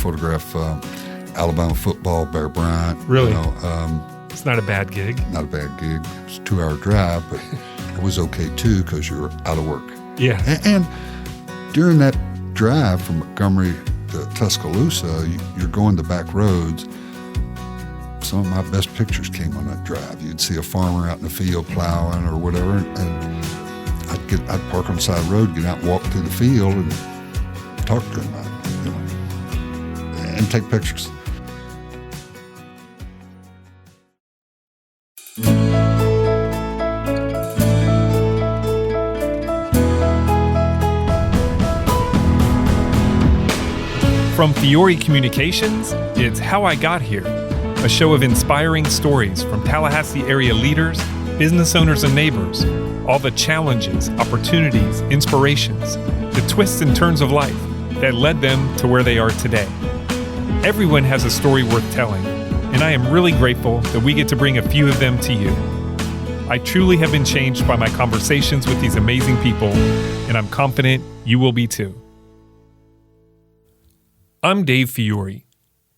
photograph Alabama football, Bear Bryant. Really? It's not a bad gig. Not a bad gig. It's a 2-hour drive, but it was okay too because you were out of work. Yeah. And during that drive from Montgomery to Tuscaloosa, you're going the back roads. Some of my best pictures came on that drive. You'd see a farmer out in the field plowing or whatever, and I'd park on the side of the road, get out and walk through the field and talk to him about it, and take pictures. From Fiore Communications, it's How I Got Here, a show of inspiring stories from Tallahassee area leaders, business owners, and neighbors. All the challenges, opportunities, inspirations, the twists and turns of life that led them to where they are today. Everyone has a story worth telling, and I am really grateful that we get to bring a few of them to you. I truly have been changed by my conversations with these amazing people, and I'm confident you will be too. I'm Dave Fiore,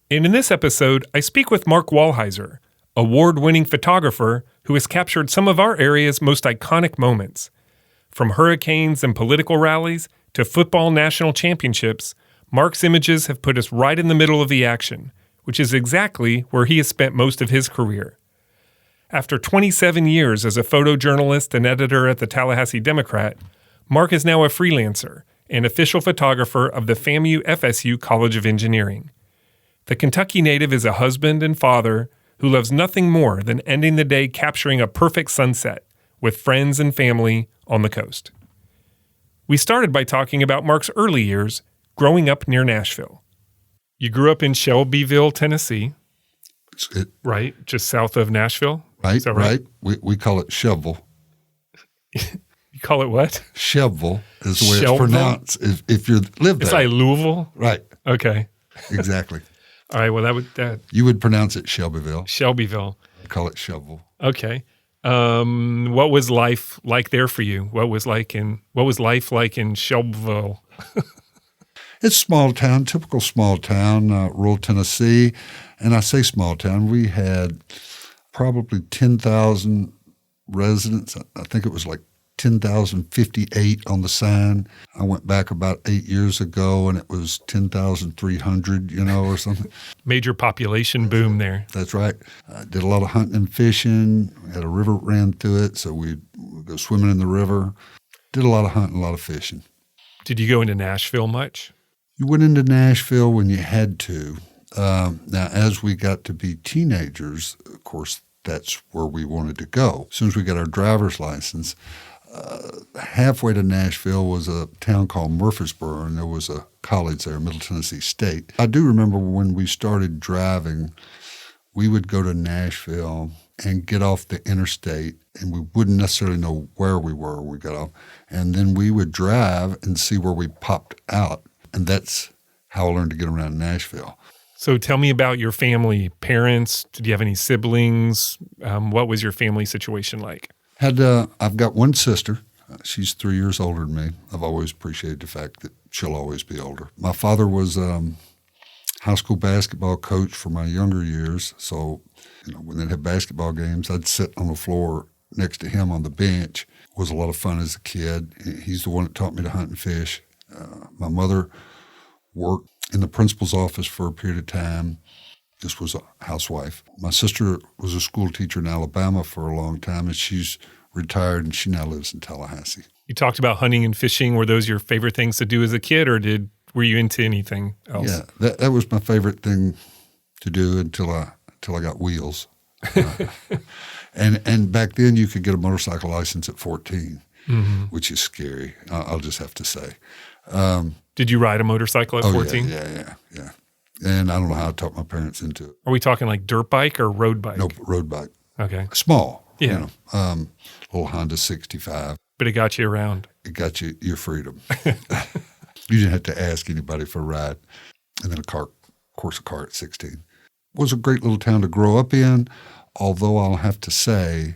and in this episode, I speak with Mark Wallheiser, award-winning photographer who has captured some of our area's most iconic moments. From hurricanes and political rallies to football national championships, Mark's images have put us right in the middle of the action, which is exactly where he has spent most of his career. After 27 years as a photojournalist and editor at the Tallahassee Democrat, Mark is now a freelancer and official photographer of the FAMU-FSU College of Engineering. The Kentucky native is a husband and father who loves nothing more than ending the day capturing a perfect sunset with friends and family on the coast. We started by talking about Mark's early years growing up near Nashville. You grew up in Shelbyville, Tennessee, right? Just south of Nashville? Right, is that right? We call it Shelbyville. You call it what? Shelbyville is the way it's pronounced if you live there. It's like Louisville? Right. Okay. Exactly. All right, well, you would pronounce it Shelbyville. Shelbyville. I call it Shelbyville. Okay. What was life like there for you? What was life like in Shelbyville? It's a small town, typical small town, rural Tennessee. And I say small town, we had probably 10,000 residents. I think it was like 10,058 on the sign. I went back about 8 years ago and it was 10,300, or something. Major population boom there. That's right. I did a lot of hunting and fishing. We had a river ran through it, so we'd go swimming in the river. Did a lot of hunting, a lot of fishing. Did you go into Nashville much? You went into Nashville when you had to. Now, as we got to be teenagers, of course, that's where we wanted to go. As soon as we got our driver's license, halfway to Nashville was a town called Murfreesboro, and there was a college there, Middle Tennessee State. I do remember when we started driving, we would go to Nashville and get off the interstate, and we wouldn't necessarily know where we were when we got off. And then we would drive and see where we popped out, and that's how I learned to get around Nashville. So tell me about your family, parents. Did you have any siblings? What was your family situation like? I've got one sister. She's 3 years older than me. I've always appreciated the fact that she'll always be older. My father was high school basketball coach for my younger years. So, when they'd have basketball games, I'd sit on the floor next to him on the bench. It was a lot of fun as a kid. He's the one that taught me to hunt and fish. My mother worked in the principal's office for a period of time. This was a housewife. My sister was a school teacher in Alabama for a long time, and she's retired, and she now lives in Tallahassee. You talked about hunting and fishing. Were those your favorite things to do as a kid, or were you into anything else? Yeah, that was my favorite thing to do until I got wheels. And back then, you could get a motorcycle license at 14, which is scary, I'll just have to say. Did you ride a motorcycle at 14? Yeah. And I don't know how I talked my parents into it. Are we talking like dirt bike or road bike? No, road bike. Okay. Small. Yeah. Little Honda 65. But it got you around. It got you your freedom. You didn't have to ask anybody for a ride. And then a car at 16. It was a great little town to grow up in, although I'll have to say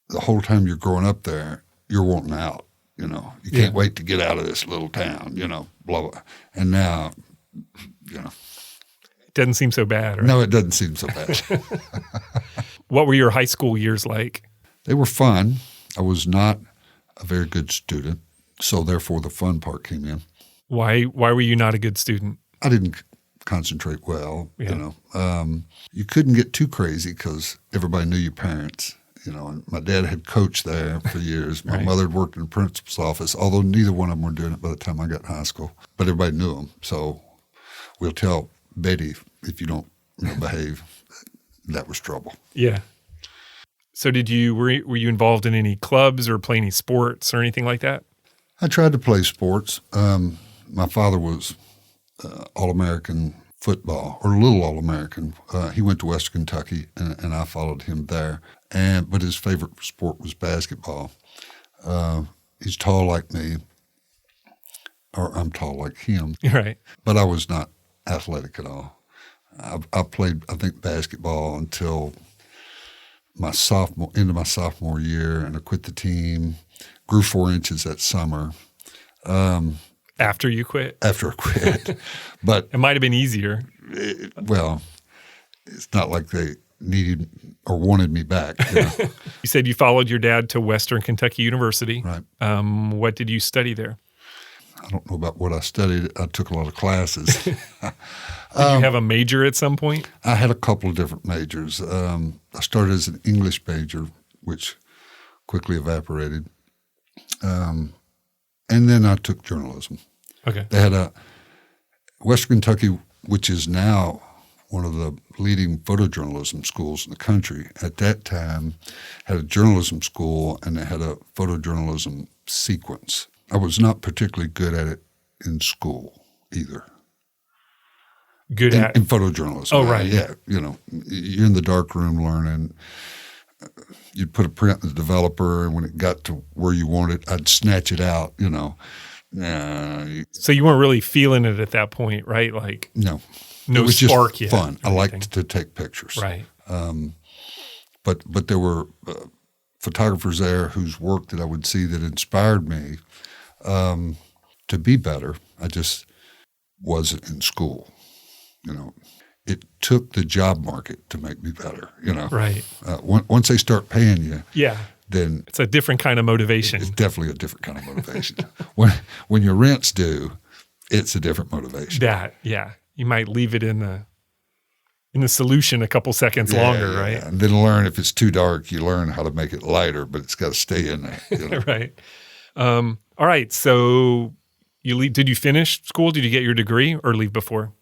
the whole time you're growing up there, you're wanting out. You can't wait to get out of this little town, blah, blah. And now, Doesn't seem so bad, right? No, it doesn't seem so bad. What were your high school years like? They were fun. I was not a very good student, so therefore the fun part came in. Why were you not a good student? I didn't concentrate well, Yeah. You couldn't get too crazy because everybody knew your parents, and my dad had coached there for years. My Right. mother had worked in the principal's office, although neither one of them were doing it by the time I got in high school. But everybody knew them. So we'll tell Betty if you don't behave, that was trouble. Yeah. So were you involved in any clubs or play any sports or anything like that? I tried to play sports. My father was All-American football, or Little All-American. He went to Western Kentucky, and I followed him there. But his favorite sport was basketball. He's tall like me, or I'm tall like him. Right. But I was not athletic at all. I played, I think, basketball until my sophomore year, and I quit the team. Grew 4 inches that summer. After you quit? After I quit. But It might have been easier. It's not like they needed or wanted me back. You said you followed your dad to Western Kentucky University. Right. What did you study there? I don't know about what I studied. I took a lot of classes. Did you have a major at some point? I had a couple of different majors. I started as an English major, which quickly evaporated. And then I took journalism. Okay. They had Western Kentucky, which is now one of the leading photojournalism schools in the country, at that time had a journalism school and they had a photojournalism sequence. I was not particularly good at it in school either. Good at In photojournalism. Oh, right. Yeah. You're in the dark room learning. You'd put a print in the developer, and when it got to where you wanted, I'd snatch it out, So you weren't really feeling it at that point, right? Like No. no It was spark just yet. fun. I or liked anything. to take pictures. Right. But there were photographers there whose work that I would see that inspired me to be better. I just wasn't in school. It took the job market to make me better. Right. Once they start paying you, Yeah. then It's a different kind of motivation. it's definitely a different kind of motivation. when your rent's due, it's a different motivation. Yeah. You might leave it in the solution a couple seconds longer, right? And then learn if it's too dark, you learn how to make it lighter, but it's got to stay in there. Right. All right. So did you finish school? Did you get your degree or leave before?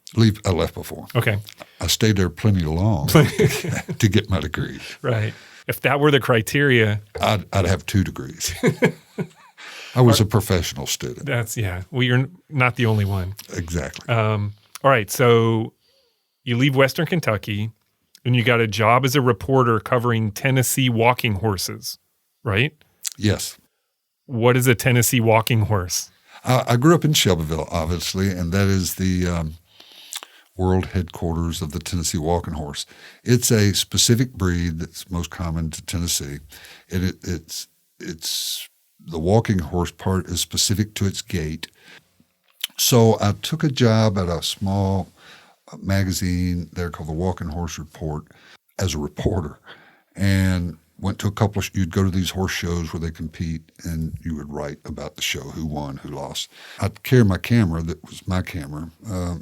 I left before. Okay. I stayed there plenty long to get my degree. Right. If that were the criteria, I'd have 2 degrees. I was a professional student. well, you're not the only one. Exactly. All right. So you leave Western Kentucky and you got a job as a reporter covering Tennessee walking horses, right? Yes. What is a Tennessee walking horse? I grew up in Shelbyville, obviously, and that is the world headquarters of the Tennessee walking horse. It's a specific breed that's most common to Tennessee, and it's the walking horse part is specific to its gait. So I took a job at a small magazine there called the Walking Horse Report as a reporter, and went to a couple you'd go to these horse shows where they compete, and you would write about the show, who won, who lost. I'd carry my camera, that was my camera.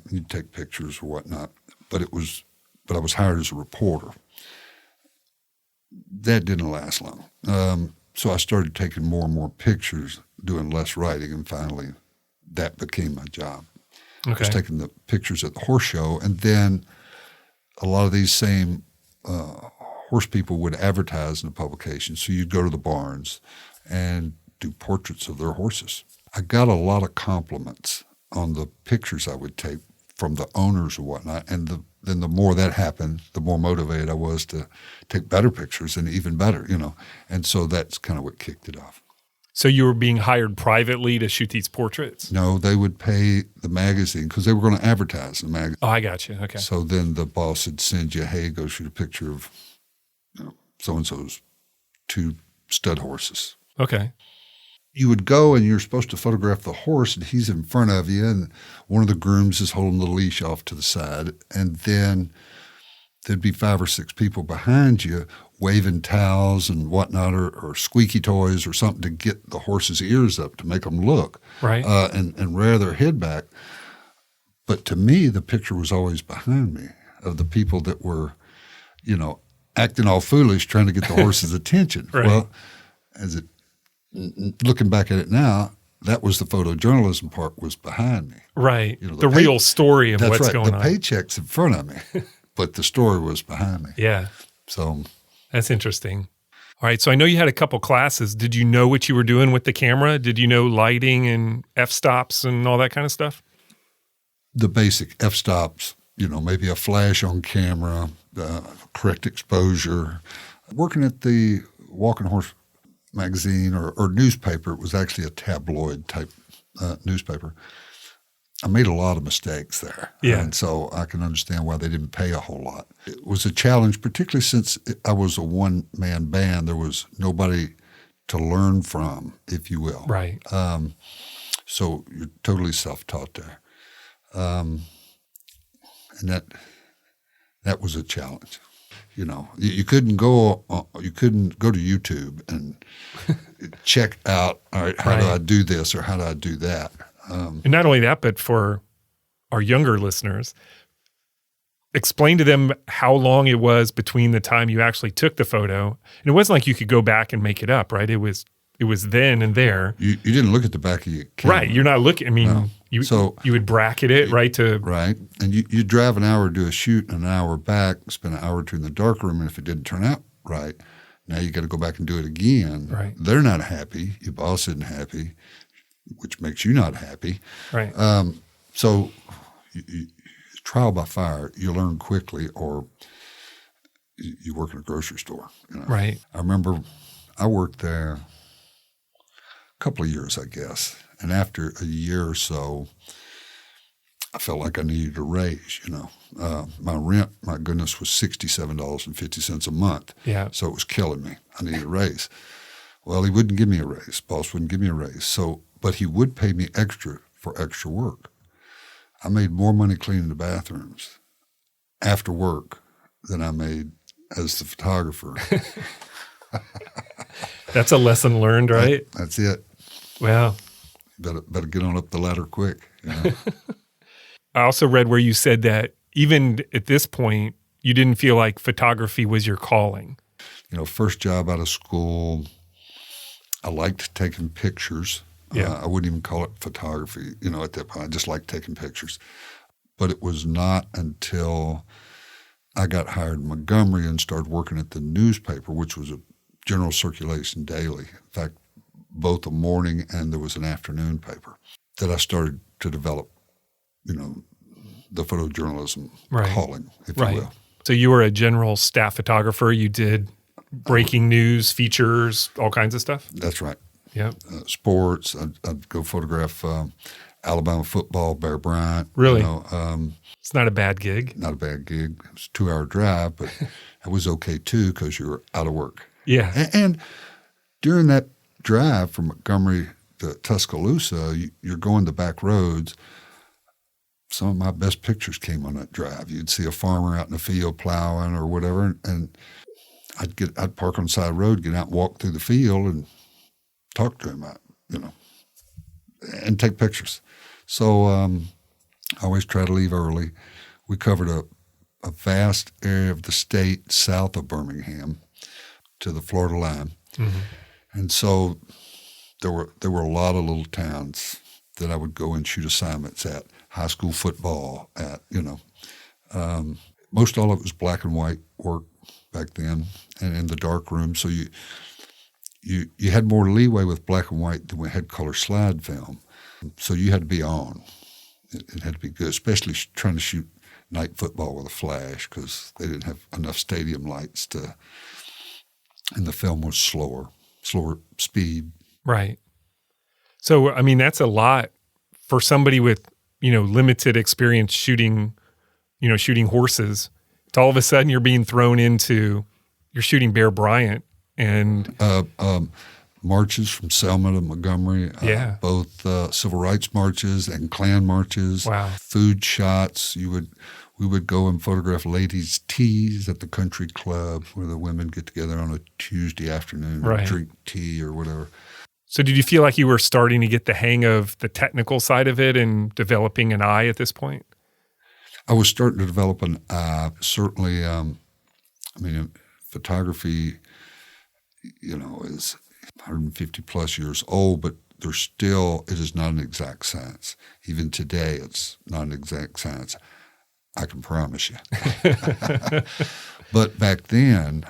You'd take pictures or whatnot, but I was hired as a reporter. That didn't last long. So I started taking more and more pictures, doing less writing, and finally that became my job. I was taking the pictures at the horse show, and then a lot of these same horse people would advertise in the publication. So you'd go to the barns and do portraits of their horses. I got a lot of compliments on the pictures I would take from the owners and whatnot. And then the more that happened, the more motivated I was to take better pictures and even better, And so that's kind of what kicked it off. So you were being hired privately to shoot these portraits? No, they would pay the magazine because they were going to advertise the magazine. Oh, I got you. Okay. So then the boss would send you, hey, go shoot a picture of so-and-so's 2 stud horses. Okay. you would go and you're supposed to photograph the horse, and he's in front of you, and one of the grooms is holding the leash off to the side, and then there'd be 5 or 6 people behind you waving towels and whatnot, or squeaky toys or something to get the horse's ears up to make them look, Right. And rear their head back. But to me, the picture was always behind me of the people that were, acting all foolish trying to get the horse's attention. Right. Well, looking back at it now, that was the photojournalism part was behind me. Right. The real story of what's going on. The paycheck's in front of me, but the story was behind me. Yeah. So that's interesting. All right. So I know you had a couple classes. Did you know what you were doing with the camera? Did you know lighting and f-stops and all that kind of stuff? The basic f-stops, maybe a flash on camera, correct exposure. Working at the Walking Horse magazine or newspaper, it was actually a tabloid type newspaper. I made a lot of mistakes there. Yeah. And so I can understand why they didn't pay a whole lot. It was a challenge, particularly since I was a one-man band. There was nobody to learn from, if you will. Right. So you're totally self-taught there. And that was a challenge. You couldn't go to YouTube and check out, all right, how do I do this or how do I do that? And not only that, but for our younger listeners, explain to them how long it was between the time you actually took the photo. And it wasn't like you could go back and make it up, right? It was then and there. You didn't look at the back of your camera. Right. You're not looking. I mean, No. you would bracket it, right? Right. And you drive an hour to do a shoot and an hour back, spend an hour or two in the darkroom, and if it didn't turn out right, now you got to go back and do it again. Right. They're not happy. Your boss isn't happy, which makes you not happy. Right. So trial by fire, you learn quickly, or you work in a grocery store. Right. I remember I worked there a couple of years, I guess. And after a year or so, I felt like I needed a raise, My rent, my goodness, was $67.50 a month. Yeah. So it was killing me. I needed a raise. Well, he wouldn't give me a raise. Boss wouldn't give me a raise. But he would pay me extra for extra work. I made more money cleaning the bathrooms after work than I made as the photographer. That's a lesson learned, right? That's it. Well, Better get on up the ladder quick. I also read where you said that even at this point, you didn't feel like photography was your calling. First job out of school, I liked taking pictures. Yeah. I wouldn't even call it photography, at that point. I just liked taking pictures. But it was not until I got hired in Montgomery and started working at the newspaper, which was a general circulation daily. In fact, both a morning and there was an afternoon paper, that I started to develop, the photojournalism calling, if you will. So you were a general staff photographer. You did breaking news, features, all kinds of stuff? That's right. Yeah. Sports. I'd go photograph Alabama football, Bear Bryant. Really? It's not a bad gig. Not a bad gig. It was a 2-hour drive, but it was okay too because you were out of work. Yeah. And during that drive from Montgomery to Tuscaloosa, you're going the back roads. Some of my best pictures came on that drive. You'd see a farmer out in the field plowing or whatever, and I'd park on the side of the road, get out and walk through the field and talk to him, and take pictures. So I always try to leave early. We covered a vast area of the state south of Birmingham to the Florida line. Mm-hmm. And so there were a lot of little towns that I would go and shoot assignments at, high school football, most all of it was black and white work back then and in the dark room. So you had more leeway with black and white than we had color slide film. So you had to be on. It had to be good, especially trying to shoot night football with a flash because they didn't have enough stadium lights and the film was slower speed. Right. So, I mean, that's a lot for somebody with, limited experience shooting horses. It's all of a sudden you're being thrown into, you're shooting Bear Bryant and marches from Selma to Montgomery, both civil rights marches and Klan marches, food shots. We would go and photograph ladies' teas at the country club where the women get together on a Tuesday afternoon and drink tea or whatever. So did you feel like you were starting to get the hang of the technical side of it and developing an eye at this point? I was starting to develop an eye. Certainly, photography, is 150 plus years old, but it is not an exact science. Even today, it's not an exact science. I can promise you. But back then,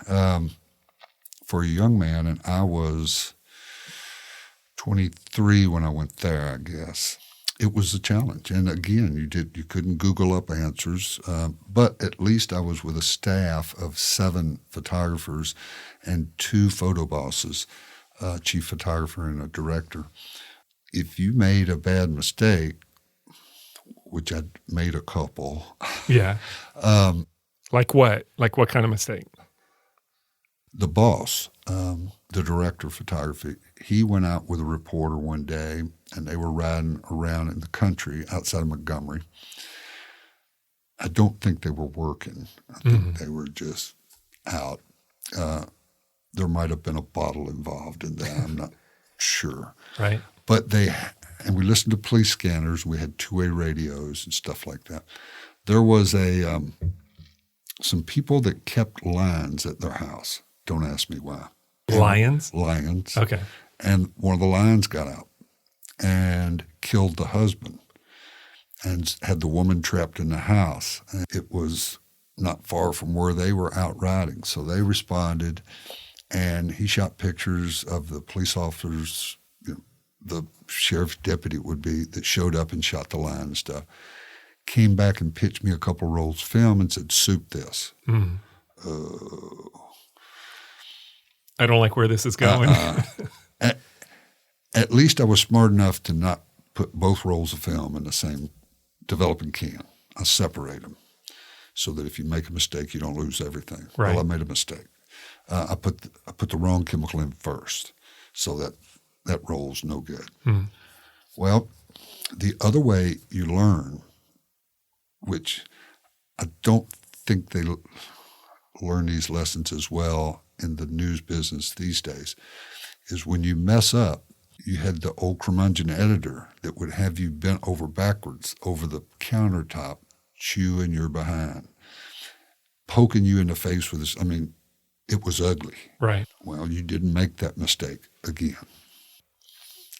for a young man, and I was 23 when I went there, I guess, it was a challenge. And again, you couldn't Google up answers, but at least I was with a staff of 7 photographers and 2 photo bosses, a chief photographer and a director. If you made a bad mistake, which I'd made a couple. Yeah. Like what? Like what kind of mistake? The boss, the director of photography, he went out with a reporter one day, and they were riding around in the country outside of Montgomery. I don't think they were working. I think they were just out. There might have been a bottle involved in that. I'm not sure. Right. But and we listened to police scanners. We had 2-way radios and stuff like that. There was some people that kept lions at their house. Don't ask me why. Lions? Lions. Okay. And one of the lions got out and killed the husband and had the woman trapped in the house. And it was not far from where they were out riding. So they responded, and he shot pictures of the police officers, the sheriff's deputy would be, that showed up and shot the lion and stuff. Came back and pitched me a couple rolls of film and said, "Soup this." I don't like where this is going. At least I was smart enough to not put both rolls of film in the same developing can. I separate them so that if you make a mistake, you don't lose everything. Right. Well, I made a mistake. I put the wrong chemical in first, so that roll's no good. Well, the other way you learn, which I don't think they learn these lessons as well in the news business these days, is when you mess up, you had the old curmudgeon editor that would have you bent over backwards over the countertop, chewing your behind, poking you in the face with this. I mean, it was ugly. Right. Well, you didn't make that mistake again.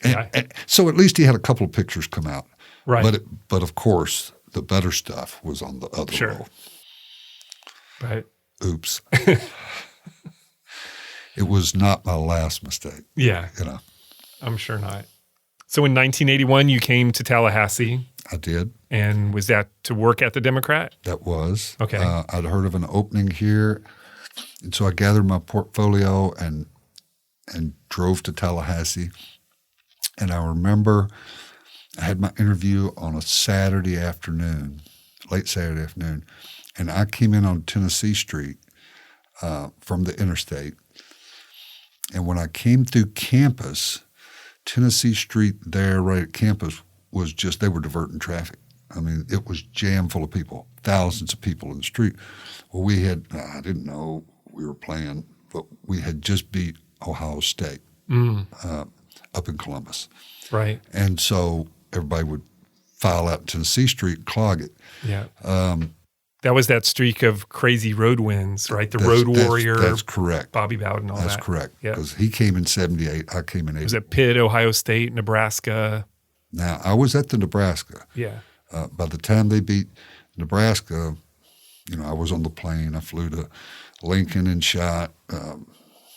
And so at least he had a couple of pictures come out. Right. But of course, the better stuff was on the other roll. Right. Oops. It was not my last mistake. Yeah. I'm sure not. So in 1981, you came to Tallahassee. I did. And was that to work at the Democrat? That was. Okay. I'd heard of an opening here. And so I gathered my portfolio and drove to Tallahassee. And I remember I had my interview on a Saturday afternoon, late Saturday afternoon, and I came in on Tennessee Street from the interstate. And when I came through campus, Tennessee Street there right at campus was just, they were diverting traffic. I mean, it was jam full of people, thousands of people in the street. Well, we had, I didn't know we were playing, but we had just beat Ohio State up in Columbus. Right. And so everybody would file out Tennessee Street and clog it. Yeah. That was that streak of crazy road wins, right? The Road Warrior. That's correct. Bobby Bowden, all that. That's correct. Because he came in 78, I came in 80. Was it Pitt, Ohio State, Nebraska? Now, I was at the Nebraska. Yeah. By the time they beat Nebraska, I was on the plane. I flew to Lincoln and shot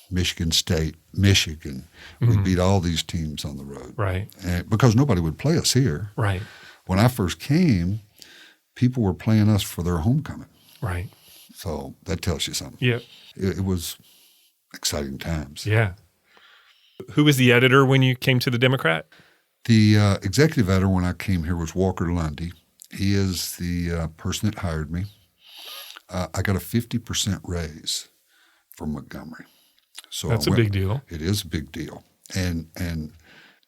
Michigan State, Michigan. We beat all these teams on the road. Right. And because nobody would play us here. Right. When I first came, people were playing us for their homecoming. Right. So that tells you something. Yeah. It was exciting times. Yeah. Who was the editor when you came to the Democrat? The executive editor when I came here was Walker Lundy. He is the person that hired me. I got a 50% raise from Montgomery. So that's a big deal. It is a big deal. and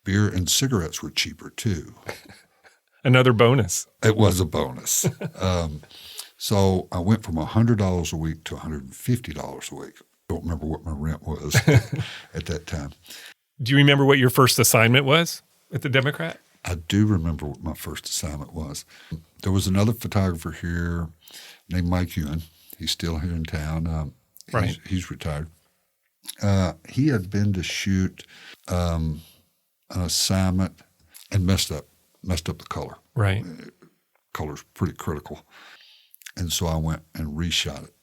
beer and cigarettes were cheaper too. Another bonus. It was a bonus. So I went from $100 a week to $150 a week. Don't remember what my rent was at that time. Do you remember what your first assignment was at the Democrat? I do remember what my first assignment was. There was another photographer here named Mike Ewan. He's still here in town. Right. He's retired. He had been to shoot an assignment and messed up the color. Right. Color's pretty critical. And so I went and reshot it.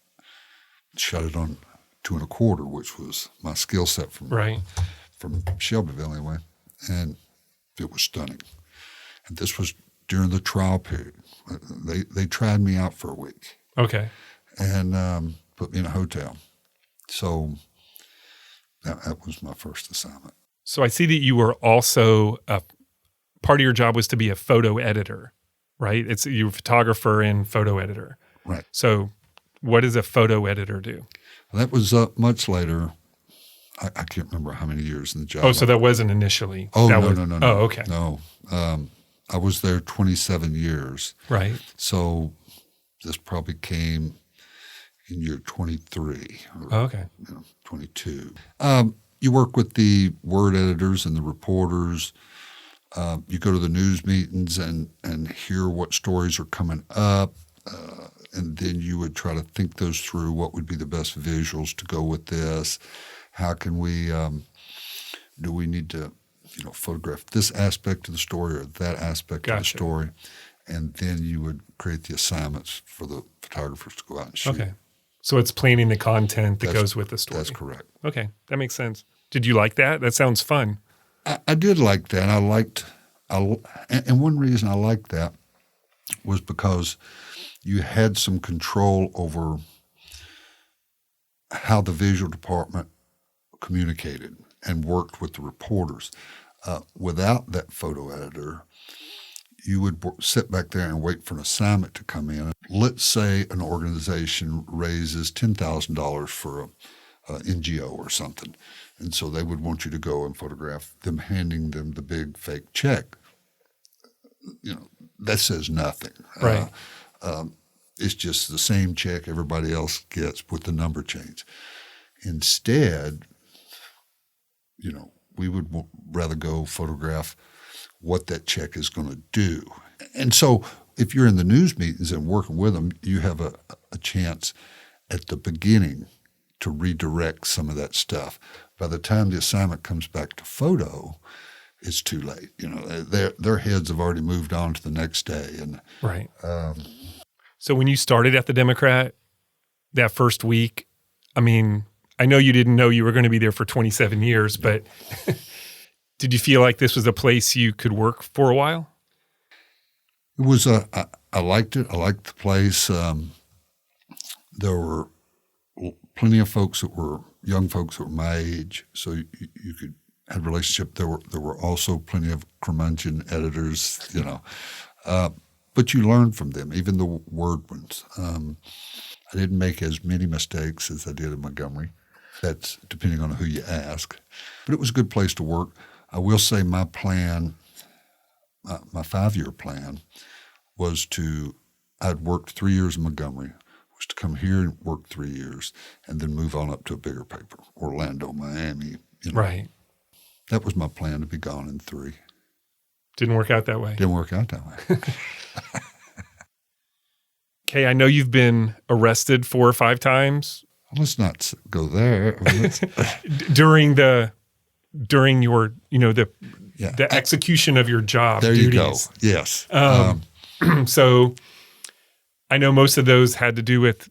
Shot it on 2 1/4, which was my skill set from Shelbyville anyway. And it was stunning. And this was during the trial period. They tried me out for a week. Okay. And put me in a hotel. So that was my first assignment. So I see that you were also part of your job was to be a photo editor, right? You're a photographer and photo editor. Right. So what does a photo editor do? That was much later. I can't remember how many years in the job. Oh, so that wasn't initially. Oh, that no. Oh, okay. No. I was there 27 years. Right. So this probably came in year 23 or 22. You work with the word editors and the reporters. You go to the news meetings and hear what stories are coming up. And then you would try to think those through. What would be the best visuals to go with this? How can we, do we need to, photograph this aspect of the story or that aspect of the story? And then you would create the assignments for the photographers to go out and shoot. Okay. So it's planning the content that goes with the story. That's correct. Okay. That makes sense. Did you like that? That sounds fun. I did like that. And one reason I liked that was because you had some control over how the visual department communicated and worked with the reporters. Without that photo editor, you would sit back there and wait for an assignment to come in. Let's say an organization raises $10,000 for a NGO or something, and so they would want you to go and photograph them handing them the big fake check. That says nothing. Right. It's just the same check everybody else gets with the number change. Instead, we would rather go photograph what that check is going to do. And so if you're in the news meetings and working with them, you have a chance at the beginning to redirect some of that stuff. By the time the assignment comes back to photo, it's too late. Their heads have already moved on to the next day. And right. So when you started at the Democrat that first week, I know you didn't know you were going to be there for 27 years, but did you feel like this was a place you could work for a while? It was. I liked it. I liked the place. There were plenty of young folks that were my age, so you could have a relationship. There were also plenty of curmudgeon editors, but you learned from them, even the word ones. I didn't make as many mistakes as I did in Montgomery. That's depending on who you ask. But it was a good place to work. I will say my plan, my 5-year plan, was I'd worked 3 years in Montgomery, was to come here and work 3 years, and then move on up to a bigger paper, Orlando, Miami. Right. That was my plan, to be gone in 3. Didn't work out that way. Didn't work out that way. Okay, I know you've been arrested 4 or 5 times. Let's not go there. During your, the execution of your job there duties. You go. Yes. So I know most of those had to do with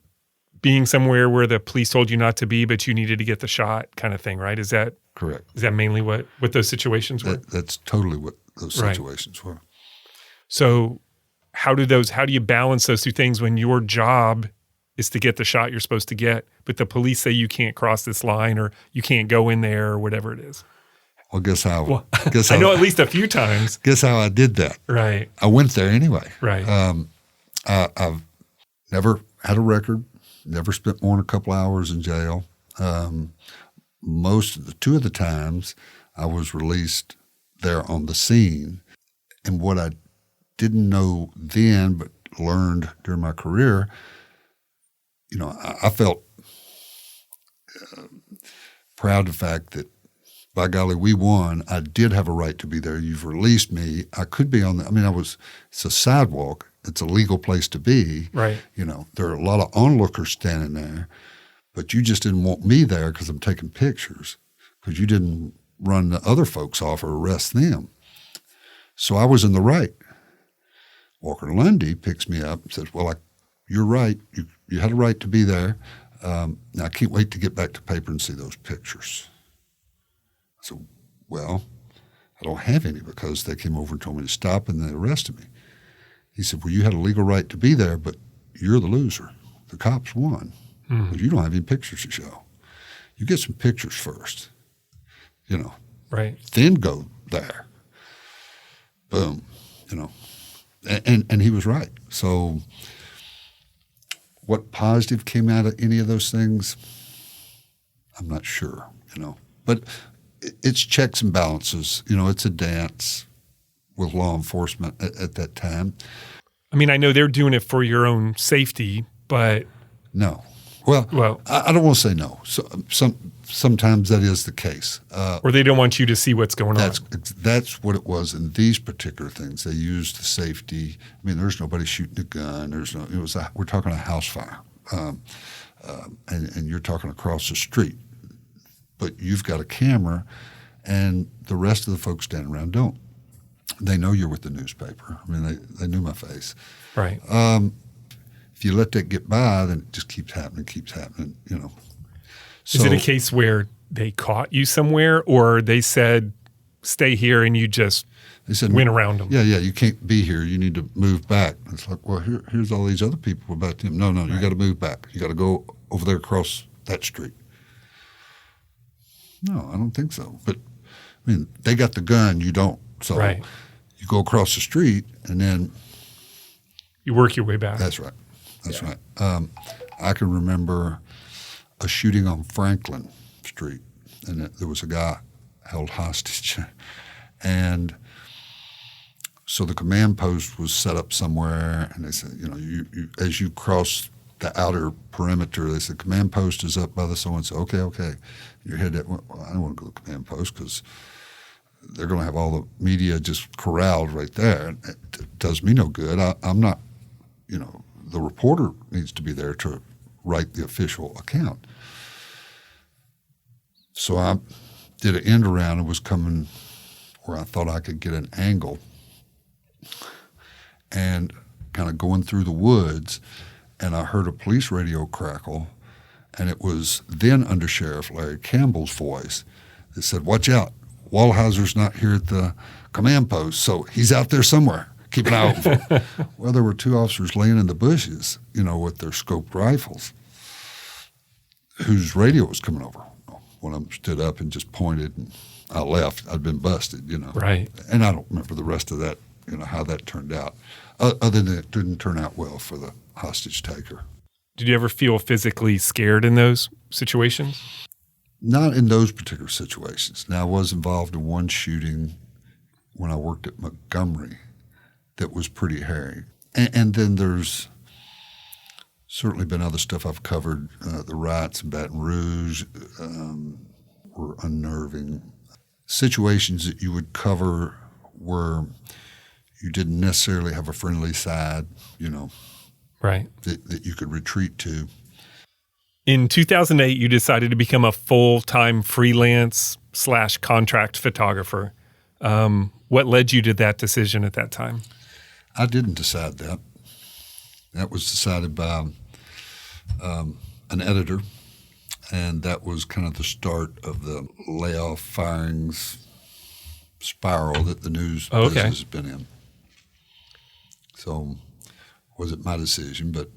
being somewhere where the police told you not to be, but you needed to get the shot kind of thing, right? Is that correct? Is that mainly what those situations were? That's totally what those situations were. So how do you balance those two things when your job is to get the shot you're supposed to get, but the police say you can't cross this line or you can't go in there or whatever it is? Well, guess how I know at least a few times. Guess how I did that? Right. I went there anyway. Right. I've never had a record, never spent more than a couple hours in jail. 2 of the times I was released there on the scene. And what I didn't know then, but learned during my career, I felt proud of the fact that, by golly, we won. I did have a right to be there. You've released me. I could be on it's a sidewalk. It's a legal place to be. Right. There are a lot of onlookers standing there, but you just didn't want me there because I'm taking pictures, because you didn't run the other folks off or arrest them. So I was in the right. Walker Lundy picks me up and says, well, you're right. You had a right to be there. Now I can't wait to get back to paper and see those pictures. I said, well, I don't have any because they came over and told me to stop and they arrested me. He said, well, you had a legal right to be there, but you're the loser. The cops won. But you don't have any pictures to show. You get some pictures first, Right. Then go there. Boom, And he was right. So what positive came out of any of those things, I'm not sure, But it's checks and balances. It's a dance with law enforcement at that time. I mean, I know they're doing it for your own safety, but no. Well, I don't want to say no. So, sometimes that is the case. Or they don't want you to see what's going on. That's what it was in these particular things. They used the safety. I mean, there's nobody shooting a gun. We're talking a house fire, and you're talking across the street. But you've got a camera, and the rest of the folks standing around don't. They know you're with the newspaper. I mean, they knew my face. Right. If you let that get by, then it just keeps happening. So, is it a case where they caught you somewhere, or they said, stay here, and you just went around them? Yeah, you can't be here. You need to move back. It's like, well, here's all these other people about them. No, right. You got to move back. You got to go over there across that street. No, I don't think so. But, I mean, they got the gun, you don't. So right. You go across the street, and then you work your way back. That's right. That's right. I can remember a shooting on Franklin Street, and there was a guy held hostage. And so the command post was set up somewhere, and they said, you as you cross the outer perimeter, they said, command post is up by the so-and-so. Okay. You're headed, well, I don't want to go to the command post because they're going to have all the media just corralled right there. It does me no good. I'm not, the reporter needs to be there to write the official account. So I did an end around and was coming where I thought I could get an angle and kind of going through the woods, and I heard a police radio crackle, and it was then Under Sheriff Larry Campbell's voice that said, watch out, Wallheiser's not here at the command post, so he's out there somewhere. Keep an eye out for him. Well, there were two officers laying in the bushes, with their scoped rifles, whose radio was coming over. One of them stood up and just pointed, and I left. I'd been busted, Right. And I don't remember the rest of that, how that turned out, other than it didn't turn out well for the hostage taker. Did you ever feel physically scared in those situations? Not in those particular situations. Now, I was involved in one shooting when I worked at Montgomery that was pretty hairy. And then there's certainly been other stuff I've covered. The riots in Baton Rouge were unnerving. Situations that you would cover where you didn't necessarily have a friendly side, right, that you could retreat to. In 2008, you decided to become a full-time freelance/contract photographer. What led you to that decision at that time? I didn't decide that. That was decided by an editor, and that was kind of the start of the layoff firings spiral that the news business has been in. So wasn't my decision, but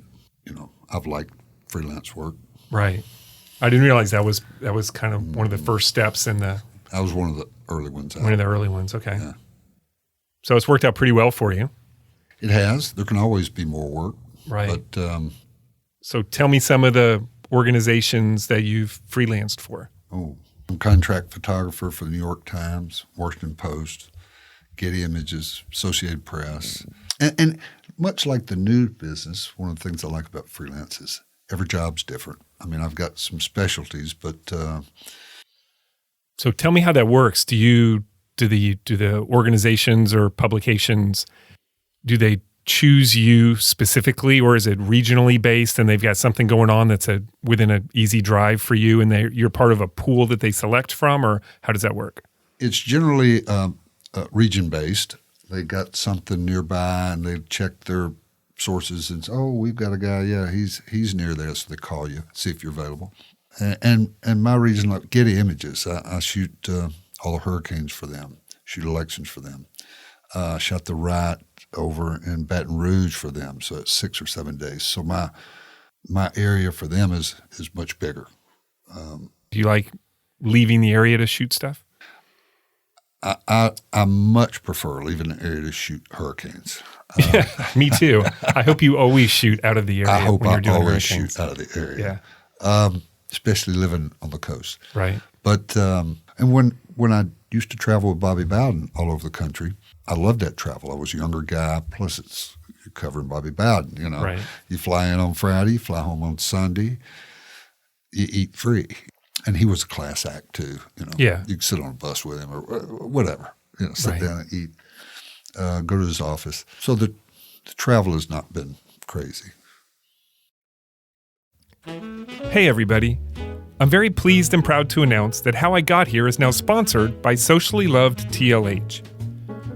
I've liked freelance work. Right. I didn't realize that was kind of one of the first steps in the. I was one of the early ones. One of the early ones. Okay. Yeah. So it's worked out pretty well for you. It has. There can always be more work. Right. But so tell me some of the organizations that you've freelanced for. Oh, I'm a contract photographer for the New York Times, Washington Post, Getty Images, Associated Press. And much like the news business, one of the things I like about freelance is every job's different. I mean, I've got some specialties, but So tell me how that works. Do the organizations or publications, do they choose you specifically, or is it regionally based and they've got something going on that's within an easy drive for you and you're part of a pool that they select from, or how does that work? it's generally region based. They got something nearby and they check their sources and say, oh, we've got a guy, yeah, he's near there, so they call you, see if you're available. And my region, like Getty Images, I shoot all the hurricanes for them, shoot elections for them. Shot the riot over in Baton Rouge for them, so it's 6 or 7 days. So my area for them is much bigger. Do you like leaving the area to shoot stuff? I much prefer leaving the area to shoot hurricanes. Me too. I hope you always shoot out of the area. I hope when you're I doing always hurricanes. shoot out of the area. Yeah. Especially living on the coast. Right. But and when I used to travel with Bobby Bowden all over the country, I loved that travel. I was a younger guy. Plus, you're covering Bobby Bowden. You know, Right. You fly in on Friday, you fly home on Sunday. You eat free, and he was a class act too. You know, Yeah. You could sit on a bus with him or whatever. You know, sit Right. down and eat. Go to his office. So the travel has not been crazy. Hey, everybody. I'm very pleased and proud to announce that How I Got Here is now sponsored by Socially Loved TLH.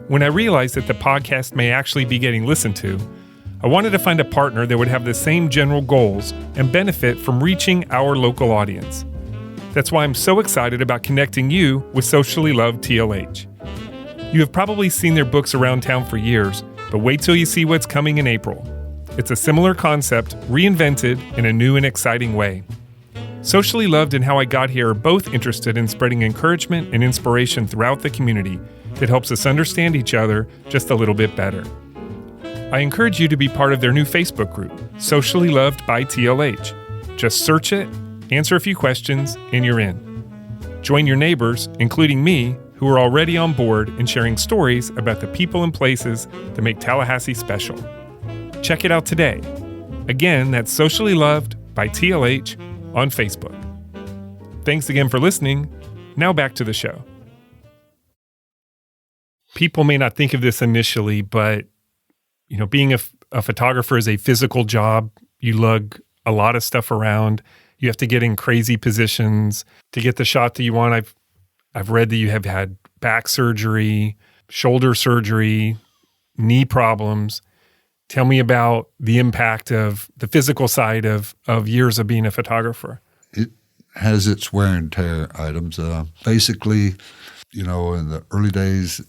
When I realized that the podcast may actually be getting listened to, I wanted to find a partner that would have the same general goals and benefit from reaching our local audience. That's why I'm so excited about connecting you with Socially Loved TLH. You have probably seen their books around town for years, but wait till you see what's coming in April. It's a similar concept, reinvented in a new and exciting way. Socially Loved and How I Got Here are both interested in spreading encouragement and inspiration throughout the community that helps us understand each other just a little bit better. I encourage you to be part of their new Facebook group, Socially Loved by TLH. Just search it, answer a few questions, and you're in. Join your neighbors, including me, who are already on board and sharing stories about the people and places that make Tallahassee special. Check it out today. Again, that's Socially Loved by TLH on Facebook. Thanks again for listening. Now back to the show. People may not think of this initially, but being a photographer is a physical job. You lug a lot of stuff around. You have to get in crazy positions to get the shot that you want. I've read that you have had back surgery, shoulder surgery, knee problems. Tell me about the impact of the physical side of years of being a photographer. It has its wear and tear items. Basically, in the early days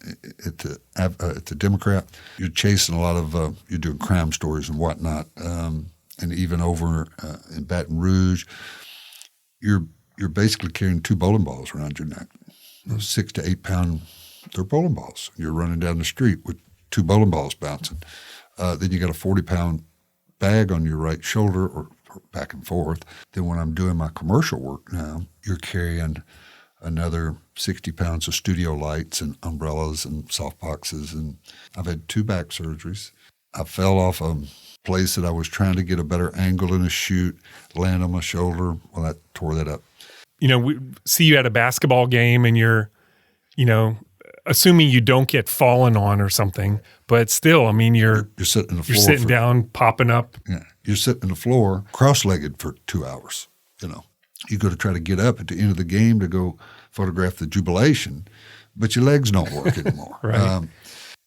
at the Democrat, you're chasing a lot of, you're doing crime stories and whatnot. And even over in Baton Rouge, you're basically carrying 2 bowling balls around your neck. 6 to 8 pound, they're bowling balls. You're running down the street with 2 bowling balls bouncing. Then you got a 40-pound bag on your right shoulder or back and forth. Then when I'm doing my commercial work now, you're carrying another 60 pounds of studio lights and umbrellas and softboxes. And I've had 2 back surgeries. I fell off a place that I was trying to get a better angle in a shoot, land on my shoulder. Well, that tore that up. We see you at a basketball game and you're, assuming you don't get fallen on or something, but still, you're sitting on the floor. You're sitting down, popping up. Yeah, you're sitting on the floor, cross-legged for 2 hours. You go to try to get up at the end of the game to go photograph the jubilation, but your legs don't work anymore. Right.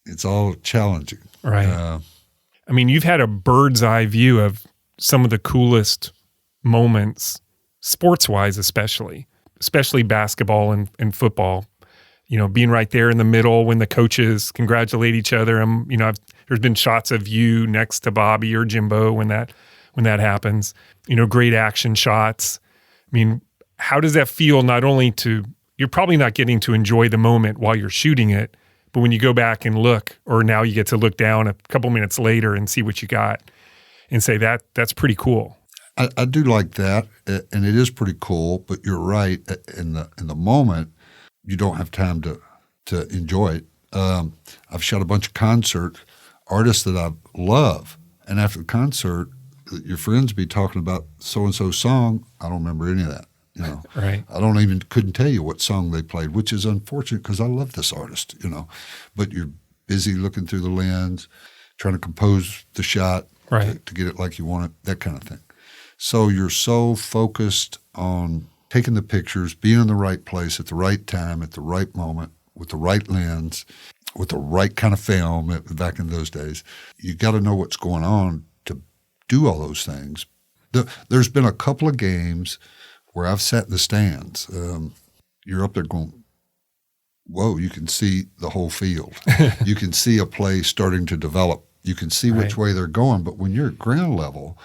It's all challenging. Right. You've had a bird's eye view of some of the coolest moments, sports-wise especially basketball and football. Being right there in the middle when the coaches congratulate each other. There's been shots of you next to Bobby or Jimbo when that happens. Great action shots. How does that feel? Not only you're probably not getting to enjoy the moment while you're shooting it, but when you go back and look, or now you get to look down a couple minutes later and see what you got and say that's pretty cool. I do like that. and it is pretty cool. But you're right. In the moment, you don't have time to enjoy it. I've shot a bunch of concert artists that I love, and after the concert, your friends be talking about so and so song. I don't remember any of that. Right. I couldn't tell you what song they played, which is unfortunate because I love this artist. But you're busy looking through the lens, trying to compose the shot right. to get it like you want it, that kind of thing. So you're so focused on taking the pictures, being in the right place at the right time, at the right moment, with the right lens, with the right kind of film back in those days. You got to know what's going on to do all those things. There's been a couple of games where I've sat in the stands. You're up there going, whoa, you can see the whole field. You can see a play starting to develop. You can see which way they're going. But when you're at ground level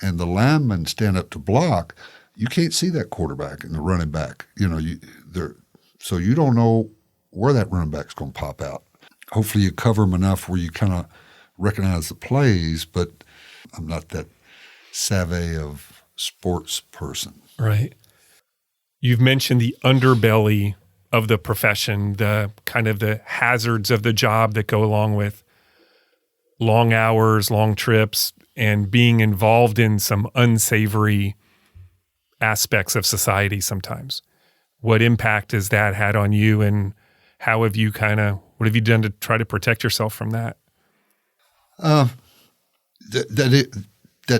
and the linemen stand up to block, you can't see that quarterback and the running back. So you don't know where that running back's going to pop out. Hopefully you cover them enough where you kind of recognize the plays, but I'm not that savvy of sports person. Right. You've mentioned the underbelly of the profession, the kind of the hazards of the job that go along with long hours, long trips, and being involved in some unsavory aspects of society sometimes. What impact has that had on you, and what have you done to try to protect yourself from that? That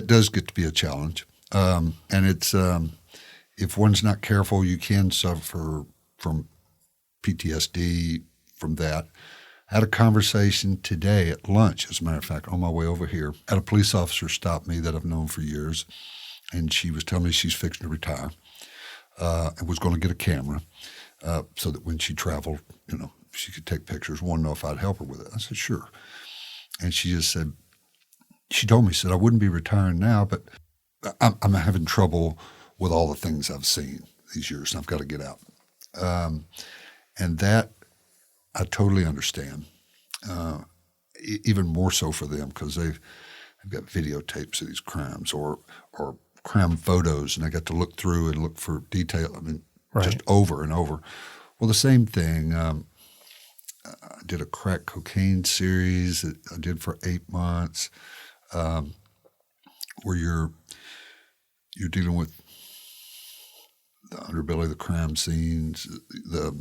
does get to be a challenge. And it's, if one's not careful, you can suffer from PTSD from that. I had a conversation today at lunch, as a matter of fact, on my way over here. I had a police officer stop me that I've known for years, and she was telling me she's fixing to retire and was going to get a camera so that when she traveled, she could take pictures. Wanted to know if I'd help her with it. I said, sure. And she just said, she told me, she said, I wouldn't be retiring now, but I'm having trouble with all the things I've seen these years, and I've got to get out. And that I totally understand, even more so for them because they've got videotapes of these crimes or crime photos, and I got to look through and look for detail. I mean, just over and over. Well, the same thing. I did a crack cocaine series that I did for 8 months, where you're dealing with the underbelly of the crime scenes, the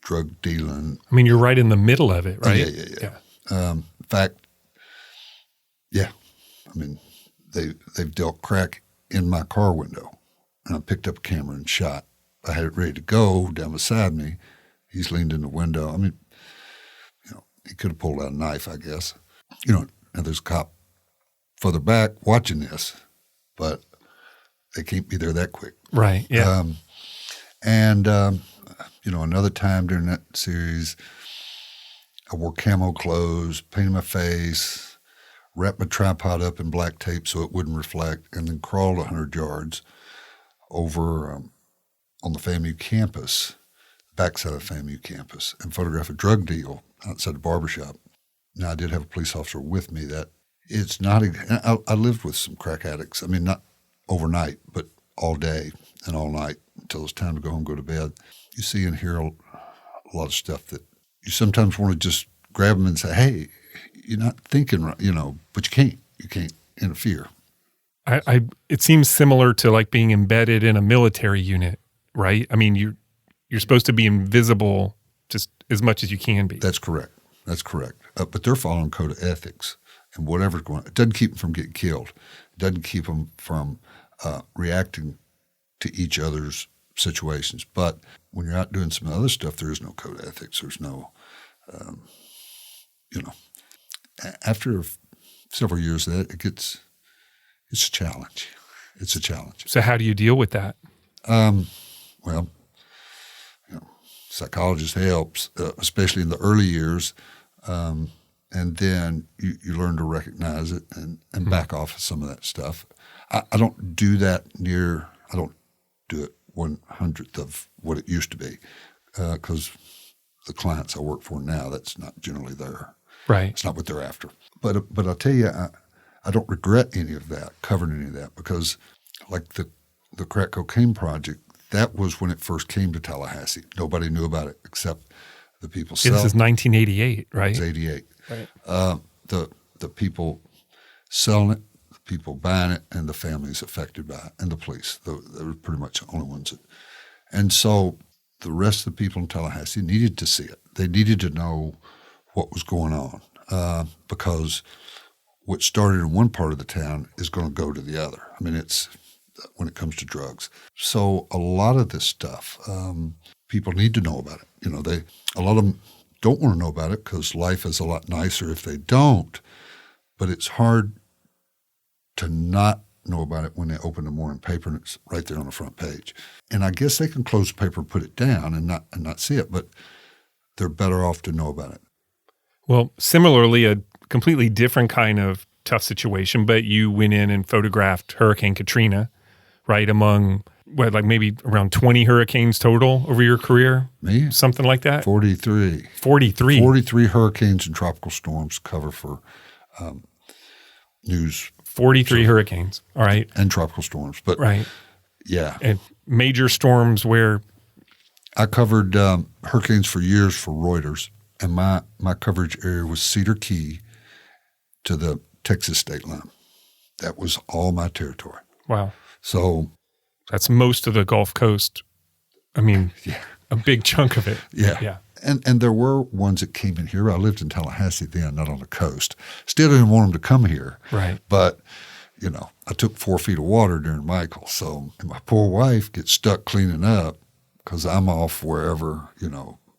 drug dealing. I mean, you're right in the middle of it, right? Yeah. In fact, yeah. I mean, they've dealt crack in my car window, and I picked up a camera and shot. I had it ready to go down beside me. He's leaned in the window. I mean, he could have pulled out a knife, I guess. And there's a cop further back watching this, but they can't be there that quick. Right, yeah. Another time during that series, I wore camo clothes, painted my face, wrapped my tripod up in black tape so it wouldn't reflect, and then crawled 100 yards over on the FAMU campus, backside of the FAMU campus, and photographed a drug deal outside the barbershop. Now, I did have a police officer with me. That it's not – I lived with some crack addicts. I mean, not overnight, but all day and all night until it's time to go home, go to bed. You see and hear a lot of stuff that you sometimes want to just grab them and say, hey, you're not thinking right, but you can't. You can't interfere. It seems similar to like being embedded in a military unit, right? I mean, you're supposed to be invisible just as much as you can be. That's correct. But they're following code of ethics, and whatever's going on, it doesn't keep them from getting killed. It doesn't keep them from reacting to each other's situations. But when you're out doing some other stuff, there is no code of ethics. There's no, after several years of that, it's a challenge. It's a challenge. So how do you deal with that? Psychologist helps, especially in the early years. And then you learn to recognize it and back off of some of that stuff. I don't do that I don't do it 1/100th of what it used to be because the clients I work for now, that's not generally there. Right. It's not what they're after. But I'll tell you, I don't regret any of that, covering any of that, because like the crack cocaine project, that was when it first came to Tallahassee. Nobody knew about it except the people selling. This is 1988, right? It's 88. Right. The people selling it, the people buying it, and the families affected by it, and the police. They were pretty much the only ones and so the rest of the people in Tallahassee needed to see it. They needed to know what was going on because what started in one part of the town is going to go to the other. I mean, it's when it comes to drugs. So a lot of this stuff, people need to know about it. A lot of them don't want to know about it because life is a lot nicer if they don't. But it's hard to not know about it when they open the morning paper and it's right there on the front page. And I guess they can close the paper and put it down and not see it, but they're better off to know about it. Well, similarly, a completely different kind of tough situation, but you went in and photographed Hurricane Katrina, right, among maybe around 20 hurricanes total over your career? Me? Something like that? 43. 43? 43 hurricanes and tropical storms cover for news. 43 hurricanes, all right. And tropical storms. But right. Yeah. And major storms where? I covered hurricanes for years for Reuters, and my coverage area was Cedar Key to the Texas state line. That was all my territory. Wow. So that's most of the Gulf Coast. I mean, yeah, a big chunk of it. Yeah. Yeah. And there were ones that came in here. I lived in Tallahassee then, not on the coast. Still didn't want them to come here. Right. But, I took 4 feet of water during Michael. So my poor wife gets stuck cleaning up because I'm off wherever,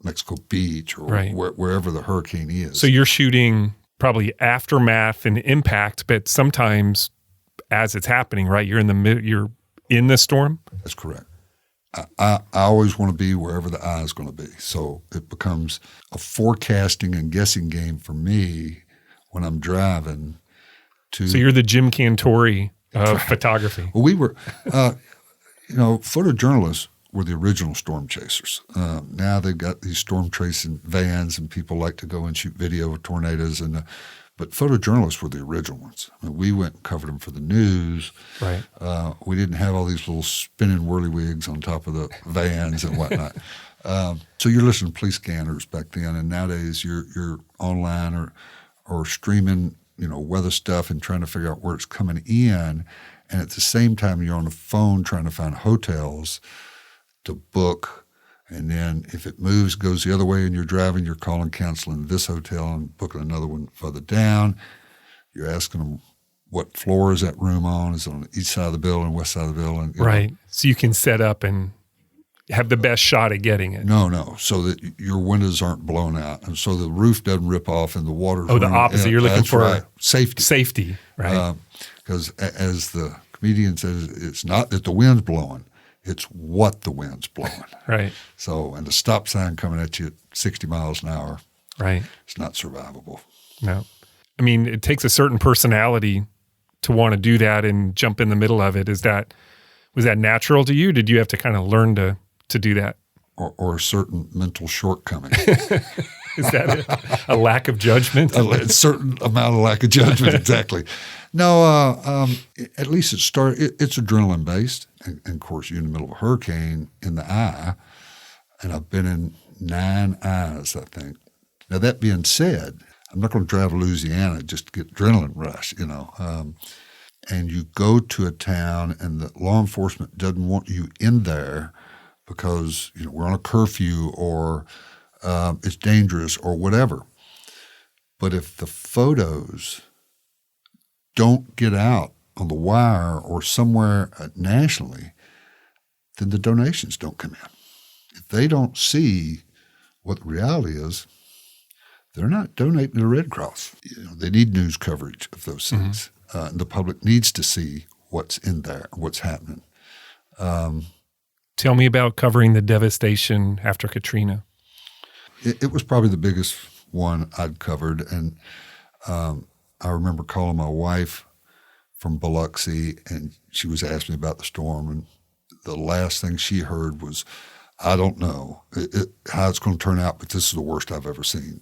Mexico Beach or right. wherever the hurricane is. So you're shooting probably aftermath and impact, but sometimes as it's happening, right? You're in the storm? That's correct. I always want to be wherever the eye is going to be. So it becomes a forecasting and guessing game for me when I'm driving to. So you're the Jim Cantori of photography. Well, we were, photojournalists were the original storm chasers. Now they've got these storm tracing vans and people like to go and shoot video of tornadoes but photojournalists were the original ones. I mean, we went and covered them for the news. Right. We didn't have all these little spinning whirlywigs on top of the vans and whatnot. So you're listening to police scanners back then, and nowadays you're online or streaming, weather stuff and trying to figure out where it's coming in, and at the same time you're on the phone trying to find hotels to book. And then if it moves, goes the other way and you're driving, you're calling, canceling this hotel and booking another one further down. You're asking them what floor is that room on? Is it on the east side of the building, west side of the building? Right. So you can set up and have the best shot at getting it. No. So that your windows aren't blown out. And so the roof doesn't rip off and the water. Oh, the opposite. You're looking for right. Safety. Safety, right. Because as the comedian says, it's not that the wind's blowing. It's what the wind's blowing. Right. So, and the stop sign coming at you at 60 miles an hour. Right. It's not survivable. No. I mean, it takes a certain personality to want to do that and jump in the middle of it. Was that natural to you? Did you have to kind of learn to do that? Or a certain mental shortcoming. Is that a lack of judgment? A certain amount of lack of judgment, exactly. No, at least it's adrenaline based. And of course, you're in the middle of a hurricane in the eye, and I've been in 9 eyes, I think. Now, that being said, I'm not going to drive to Louisiana just to get adrenaline rush, and you go to a town and the law enforcement doesn't want you in there because, we're on a curfew or it's dangerous or whatever. But if the photos don't get out on the wire or somewhere nationally, then the donations don't come in. If they don't see what the reality is, they're not donating to the Red Cross. They need news coverage of those things. And the public needs to see what's in there, what's happening. Tell me about covering the devastation after Katrina. It was probably the biggest one I'd covered. And I remember calling my wife from Biloxi, and she was asking me about the storm. And the last thing she heard was, I don't know how it's going to turn out, but this is the worst I've ever seen.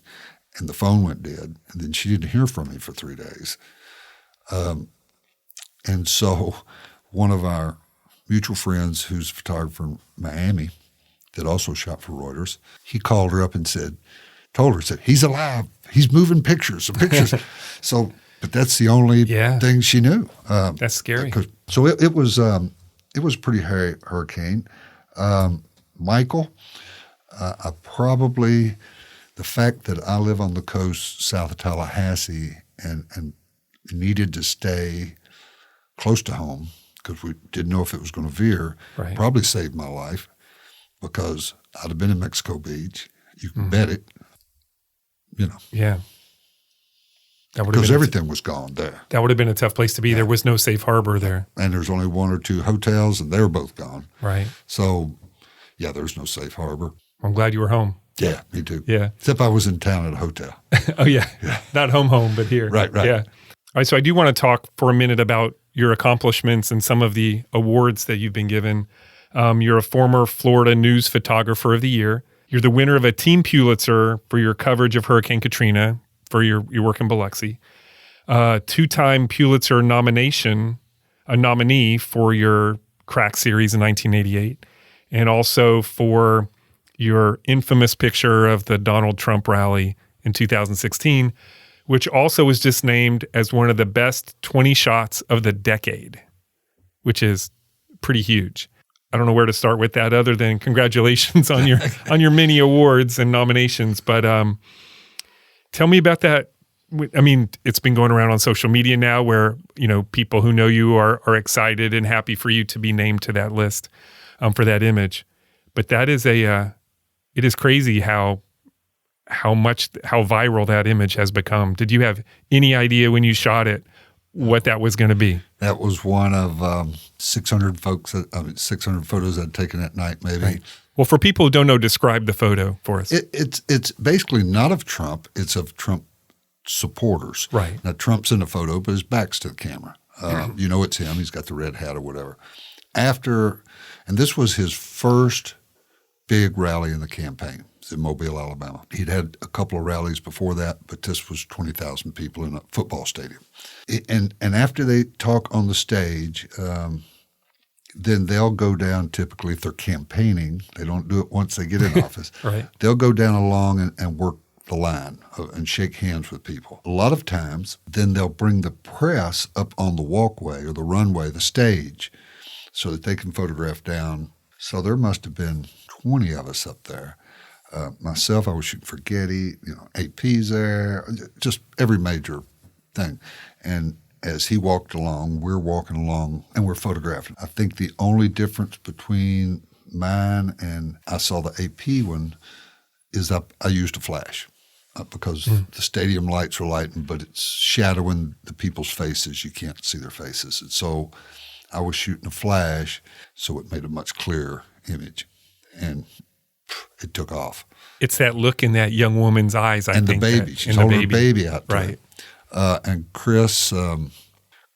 And the phone went dead. And then she didn't hear from me for 3 days. And so one of our mutual friends who's a photographer in Miami that also shot for Reuters, he called her up and told her, he's alive. He's moving pictures. So, but that's the only thing she knew. That's scary. So it was a pretty hairy hurricane. Michael, the fact that I live on the coast south of Tallahassee and needed to stay close to home because we didn't know if it was going to veer, probably saved my life because I'd have been in Mexico Beach. You can bet it. Yeah. Because everything was gone there. That would have been a tough place to be. There was no safe harbor there. And there's only one or two hotels, and they were both gone. Right. So, there's no safe harbor. I'm glad you were home. Yeah, me too. Yeah. Except I was in town at a hotel. Oh, yeah. Not home, but here. Right. Yeah. All right, so I do want to talk for a minute about your accomplishments and some of the awards that you've been given. You're a former Florida News Photographer of the Year. You're the winner of a Team Pulitzer for your coverage of Hurricane Katrina for your work in Biloxi. Two-time Pulitzer a nominee for your Crack series in 1988, and also for your infamous picture of the Donald Trump rally in 2016, which also was just named as one of the best 20 shots of the decade, which is pretty huge. I don't know where to start with that other than congratulations on your many awards and nominations. But tell me about that. I mean, it's been going around on social media now where, people who know you are excited and happy for you to be named to that list for that image. But that is it is crazy how viral that image has become. Did you have any idea when you shot it what that was going to be? That was one of 600 photos I'd taken that night, maybe. Right. Well, for people who don't know, describe the photo for us. It's basically not of Trump. It's of Trump supporters. Right. Now, Trump's in the photo, but his back's to the camera. It's him. He's got the red hat or whatever. And this was his first big rally in the campaign. It's in Mobile, Alabama. He'd had a couple of rallies before that, but this was 20,000 people in a football stadium. And after they talk on the stage, then they'll go down, typically if they're campaigning, they don't do it once they get in office, right. They'll go down along and work the line and shake hands with people. A lot of times, then they'll bring the press up on the walkway or the runway, the stage, so that they can photograph down. So there must have been 20 of us up there. Myself, I was shooting for Getty, AP's there, just every major thing. And as he walked along, we're walking along and we're photographing. I think the only difference between mine and I saw the AP one is I used a flash because the stadium lights are lighting, but it's shadowing the people's faces. You can't see their faces. And so I was shooting a flash, so it made a much clearer image. And it took off. It's that look in that young woman's eyes, I think. And the baby. She's holding her baby out there. Right. And Chris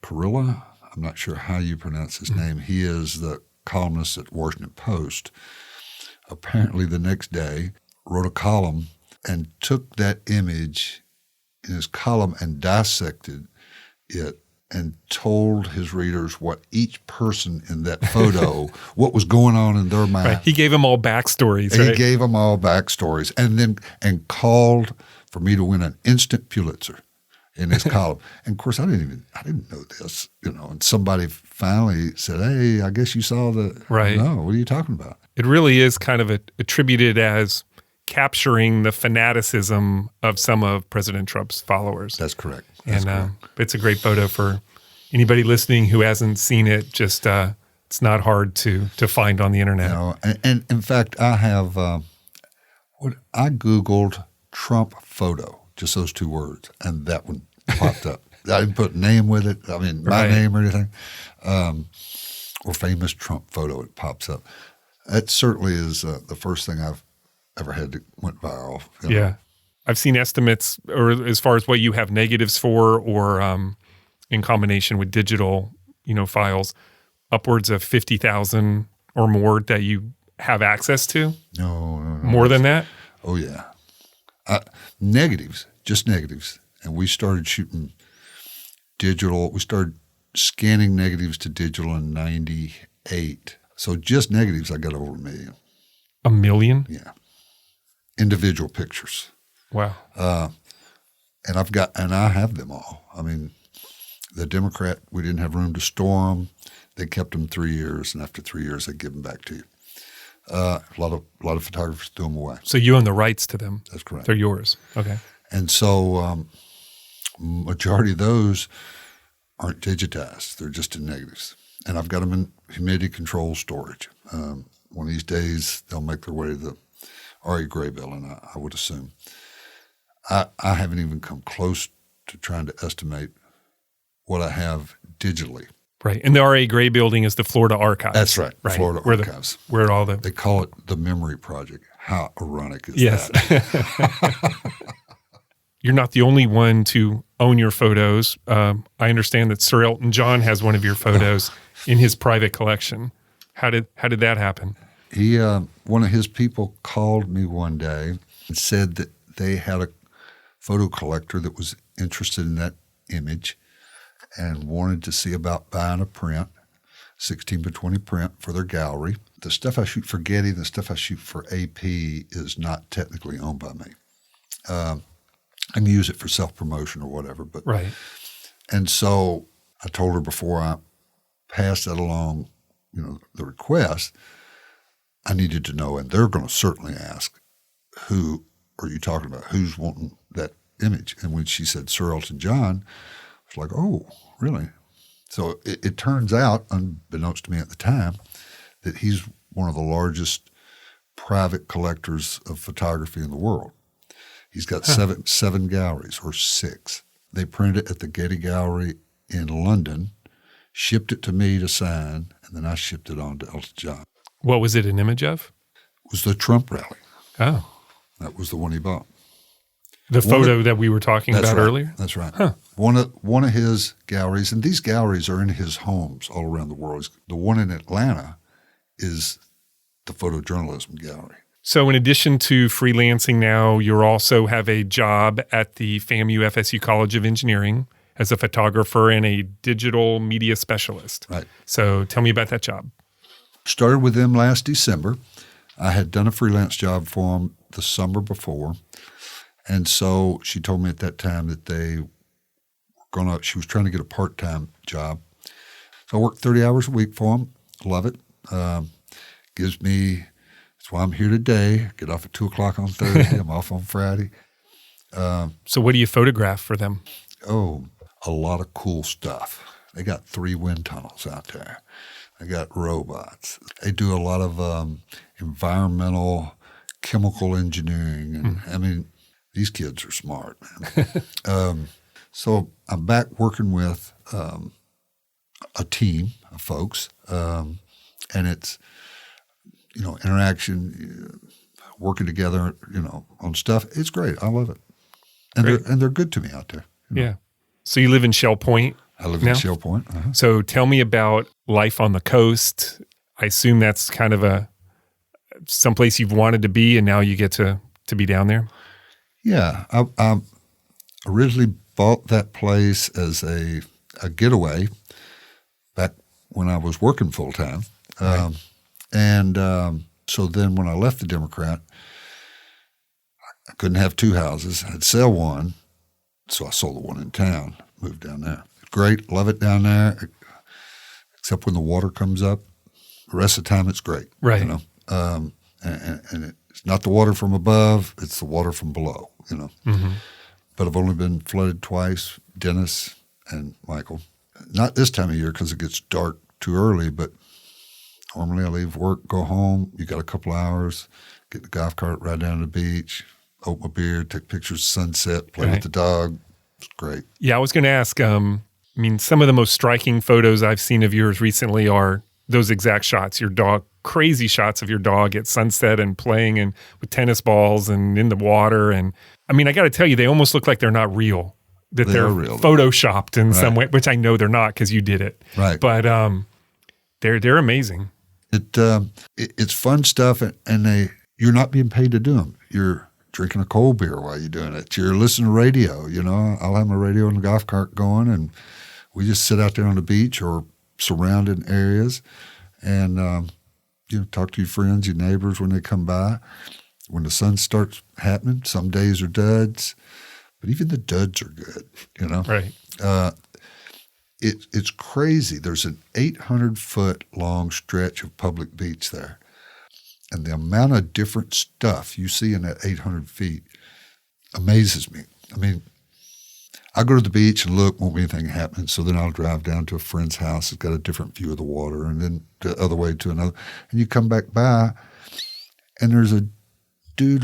Carilla, I'm not sure how you pronounce his name. He is the columnist at Washington Post. Apparently the next day wrote a column and took that image in his column and dissected it and told his readers what each person in that photo, what was going on in their mind. Right. He gave them all backstories, right? He gave them all backstories and called for me to win an instant Pulitzer in his column. And of course, I didn't know this, and somebody finally said, "Hey, I guess you saw the," right. No, what are you talking about? It really is kind of attributed as capturing the fanaticism of some of President Trump's followers. That's correct. Correct. It's a great photo for anybody listening who hasn't seen it. Just it's not hard to find on the internet. And in fact, I have I Googled Trump photo, just those two words, and that one popped up. I didn't put name with it. I mean, my name or anything, or famous Trump photo. It pops up. That certainly is the first thing I've ever had that went viral. Yeah. I've seen estimates, or as far as what you have negatives for, or in combination with digital, files, upwards of 50,000 or more that you have access to. No. More than that? Oh yeah, negatives, just negatives, and we started shooting digital. We started scanning negatives to digital in 98. So just negatives, I got over 1 million. 1 million? Yeah. Individual pictures. Wow. And I have them all. I mean, the Democrat, we didn't have room to store them. They kept them 3 years, and after 3 years, they give them back to you. A lot of photographers threw them away. So you own the rights to them. That's correct. They're yours. Okay. And so majority of those aren't digitized. They're just in negatives. And I've got them in humidity control storage. One of these days, they'll make their way to the RA Graybill, and I would assume. I haven't even come close to trying to estimate what I have digitally. Right. And the RA Gray building is the Florida Archives. That's right. Florida Archives. Where all the... They call it the Memory Project. How ironic is yes. that? You're not the only one to own your photos. I understand that Sir Elton John has one of your photos in his private collection. How did that happen? He one of his people called me one day and said that they had a photo collector that was interested in that image and wanted to see about buying a print, 16 by 20 print for their gallery. The stuff I shoot for Getty, the stuff I shoot for AP is not technically owned by me. I can use it for self-promotion or whatever. But right. And so I told her before I passed that along, the request, I needed to know, and they're going to certainly ask, who are you talking about? Who's wanting that image? And when she said Sir Elton John, I was like, oh, really? So it turns out, unbeknownst to me at the time, that he's one of the largest private collectors of photography in the world. He's got seven galleries, or 6. They printed it at the Getty Gallery in London, shipped it to me to sign, and then I shipped it on to Elton John. What was it an image of? It was the Trump rally. Oh. That was the one he bought. The photo that we were talking about earlier? That's right. Huh. One of his galleries, and these galleries are in his homes all around the world. The one in Atlanta is the photojournalism gallery. So in addition to freelancing now, you also have a job at the FAMU-FSU College of Engineering as a photographer and a digital media specialist. Right. So tell me about that job. Started with them last December. I had done a freelance job for them the summer before. And so she told me at that time that she was trying to get a part-time job. So I worked 30 hours a week for them. Love it. That's why I'm here today. Get off at 2 o'clock on Thursday. I'm off on Friday. So what do you photograph for them? Oh, a lot of cool stuff. They got 3 wind tunnels out there. They got robots. They do a lot of environmental, chemical engineering. And I mean, these kids are smart, man. So I'm back working with a team of folks, and it's, interaction, working together, on stuff. It's great. I love it. And they're good to me out there. Yeah. So you live in Shell Point? I live in Shell Point. Uh-huh. So tell me about life on the coast. I assume that's kind of someplace you've wanted to be, and now you get to be down there? Yeah. I originally bought that place as a getaway back when I was working full-time. Right. So then when I left the Democrat, I couldn't have 2 houses. I'd sell one, so I sold the one in town, moved down there. Great, love it down there, except when the water comes up. The rest of the time, it's great. Right. And it's not the water from above, it's the water from below, Mm-hmm. But I've only been flooded twice, Dennis and Michael. Not this time of year because it gets dark too early, but normally I leave work, go home, you got a couple hours, get the golf cart, ride down to the beach, open a beer, take pictures of sunset, play with the dog. It's great. Yeah, I was going to ask, some of the most striking photos I've seen of yours recently are those exact shots, your dog, crazy shots of your dog at sunset and playing and with tennis balls and in the water. And I got to tell you, they almost look like they're not real, that they're real, photoshopped in some way, which I know they're not because you did it. Right. But they're amazing. It's fun stuff, and you're not being paid to do them. You're drinking a cold beer while you're doing it. You're listening to radio. I'll have my radio in the golf cart going, and we just sit out there on the beach or surrounding areas and, talk to your friends, your neighbors when they come by. When the sun starts happening, some days are duds, but even the duds are good, Right. It's crazy. There's an 800-foot long stretch of public beach there. And the amount of different stuff you see in that 800 feet amazes me. I mean, I go to the beach and look, won't be anything happening. So then I'll drive down to a friend's house that's got a different view of the water, and then the other way to another. And you come back by, and there's a dude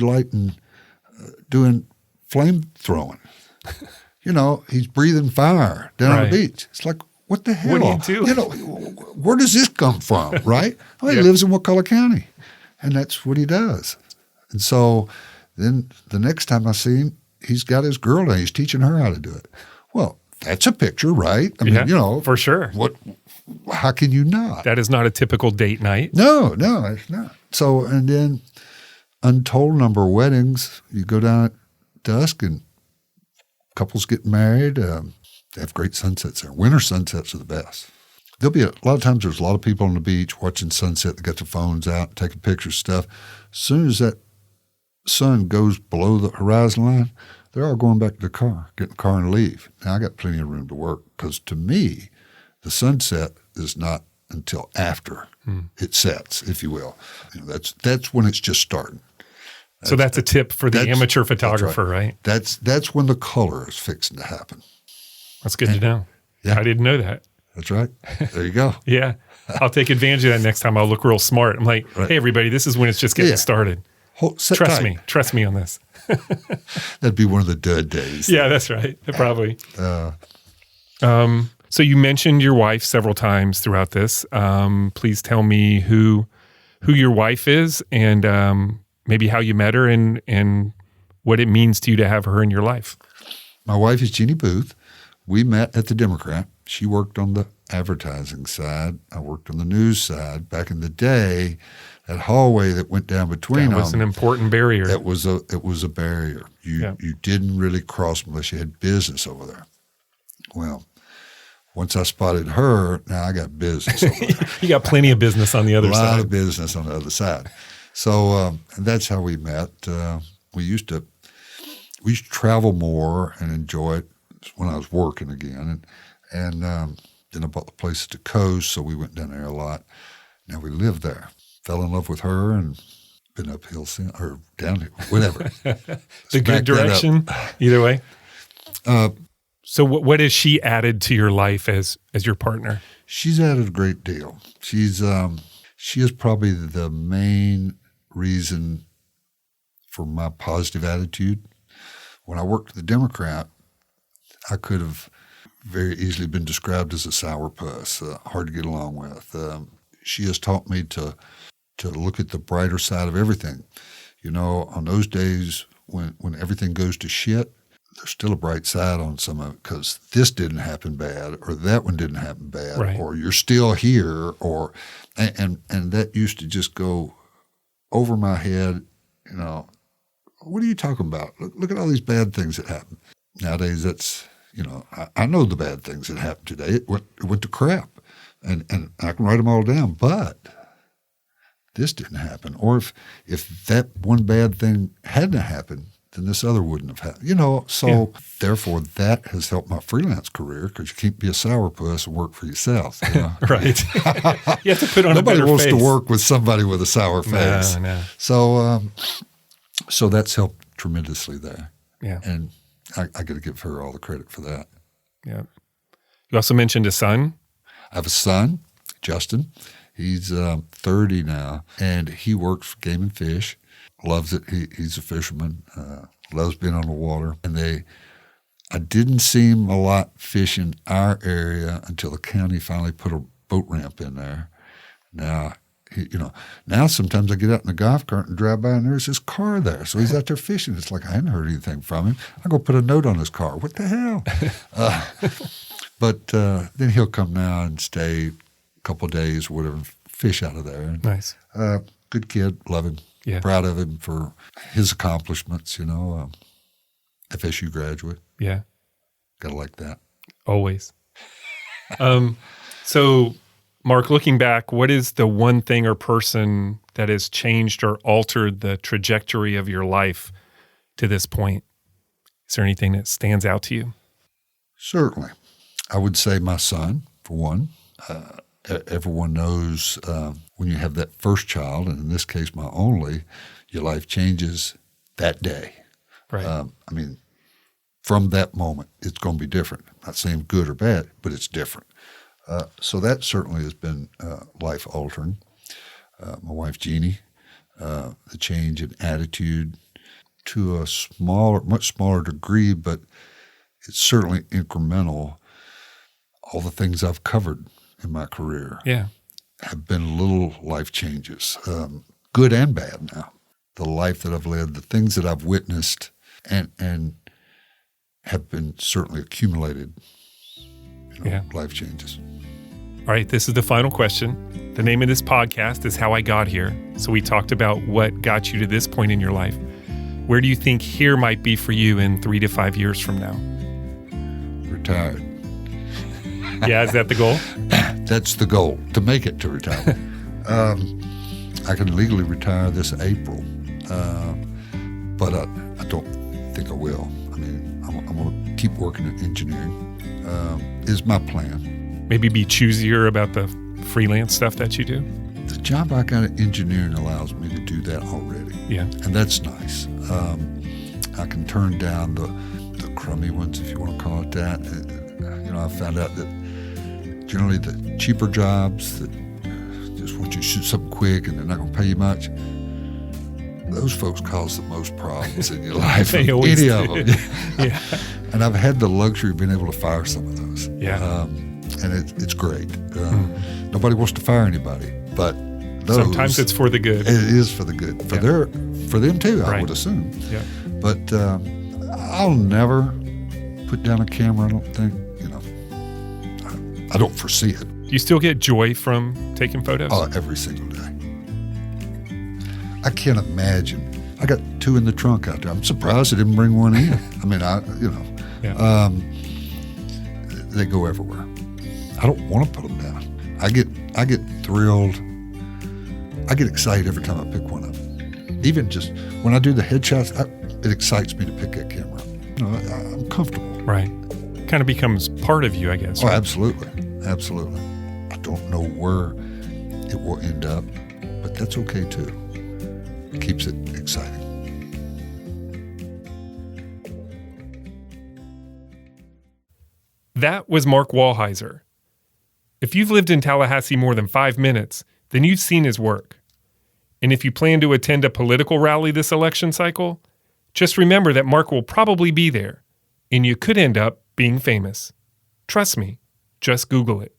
doing flame throwing. He's breathing fire down on the beach. It's like, what the hell? What are you doing? Where does this come from, right? Well, he lives in Wakulla County, and that's what he does. And so then the next time I see him, he's got his girl and he's teaching her how to do it. Well, that's a picture, right? I mean, for sure. How can you not? That is not a typical date night. No, it's not. So, and then untold number of weddings. You go down at dusk and couples get married. They have great sunsets there. Winter sunsets are the best. There'll be a lot of times there's a lot of people on the beach watching sunset. They got their phones out, taking pictures of stuff. As soon as that sun goes below the horizon line, they're all going back to the car, get in the car and leave. Now, I got plenty of room to work because to me, the sunset is not until after it sets, if you will. That's when it's just starting. So that's a tip for the amateur photographer, right? That's when the color is fixing to happen. That's good to know. Yeah. I didn't know that. That's right. There you go. Yeah. I'll take advantage of that next time. I'll look real smart. I'm like, hey, everybody, this is when it's just getting started. Trust me. Trust me on this. That'd be one of the dud days. Yeah, that's right. Probably. So you mentioned your wife several times throughout this. Please tell me who your wife is and maybe how you met her and what it means to you to have her in your life. My wife is Jeannie Booth. We met at the Democrat. She worked on the advertising side. I worked on the news side. Back in the day, that hallway that went down between them was an important barrier. It was a barrier. You didn't really cross unless you had business over there. Well, once I spotted her, now I got business over there. You got plenty of business on the other side. A lot of business on the other side. So and that's how we met. We used to travel more and enjoy it when I was working again. And then I bought the place at the coast, so we went down there a lot. Now we live there. Fell in love with her and been uphill since, or downhill, whatever. The good direction, either way. So what has she added to your life as your partner? She's added a great deal. She is probably the main reason for my positive attitude. When I worked at the Democrat, I could have very easily been described as a sourpuss, hard to get along with. She has taught me to look at the brighter side of everything. On those days when everything goes to shit, there's still a bright side on some of it because this didn't happen bad or that one didn't happen bad right. Or you're still here and that used to just go over my head. What are you talking about? Look at all these bad things that happen. Nowadays, that's, I know the bad things that happened today. It went to crap and I can write them all down, but this didn't happen. Or if that one bad thing hadn't happened, then this other wouldn't have happened. So therefore that has helped my freelance career because you can't be a sourpuss and work for yourself. Right. You have to put on a better face. Nobody wants to work with somebody with a sour face. No. So that's helped tremendously there. Yeah. And I got to give her all the credit for that. Yeah. You also mentioned a son. I have a son, Justin. He's 30 now, and he works for Game and Fish. Loves it. He's a fisherman. Loves being on the water. And I didn't see him a lot fishing our area until the county finally put a boat ramp in there. Now, now sometimes I get out in the golf cart and drive by and there's his car there. So he's out there fishing. It's like I hadn't heard anything from him. I go put a note on his car. What the hell? But then he'll come now and stay a couple of days, whatever, fish out of there. Nice. Good kid. Love him. Yeah. Proud of him for his accomplishments, FSU graduate. Yeah. Got to like that. Always. So, Mark, looking back, what is the one thing or person that has changed or altered the trajectory of your life to this point? Is there anything that stands out to you? Certainly. I would say my son, for one. Everyone knows when you have that first child, and in this case my only, your life changes that day. Right. From that moment, it's going to be different. I'm not saying good or bad, but it's different. So that certainly has been life-altering. My wife, Jeannie, the change in attitude to a much smaller degree, but it's certainly incremental. All the things I've covered in my career have been little life changes, good and bad now. The life that I've led, the things that I've witnessed and have been certainly accumulated, life changes. All right, this is the final question. The name of this podcast is How I Got Here. So we talked about what got you to this point in your life. Where do you think here might be for you in 3 to 5 years from now? Retired. Yeah, is that the goal? That's the goal, to make it to retirement. I can legally retire this April, but I don't think I will. I'm going to keep working in engineering, is my plan. Maybe be choosier about the freelance stuff that you do? The job I got in engineering allows me to do that already. Yeah. And that's nice. I can turn down the crummy ones, if you want to call it that. I found out that generally the cheaper jobs that just want you to shoot something quick and they're not going to pay you much, those folks cause the most problems in your life. They always any do. of them. Yeah. And I've had the luxury of being able to fire some of those. Yeah. And it's great. Nobody wants to fire anybody, but those, sometimes it's for the good. It is for the good. For them too, I Right. would assume. Yeah. But I'll never put down a camera, I don't think. I don't foresee it. Do you still get joy from taking photos? Every single day. I can't imagine. I got 2 in the trunk out there. I'm surprised I didn't bring one in. Yeah. They go everywhere. I don't want to put them down. I get thrilled. I get excited every time I pick one up. Even just when I do the headshots, it excites me to pick that camera up. I'm comfortable. Right. Kind of becomes part of you, I guess. Oh, Right? absolutely. Absolutely. I don't know where it will end up, but that's okay too. It keeps it exciting. That was Mark Wallheiser. If you've lived in Tallahassee more than 5 minutes, then you've seen his work. And if you plan to attend a political rally this election cycle, just remember that Mark will probably be there, and you could end up being famous. Trust me, just Google it.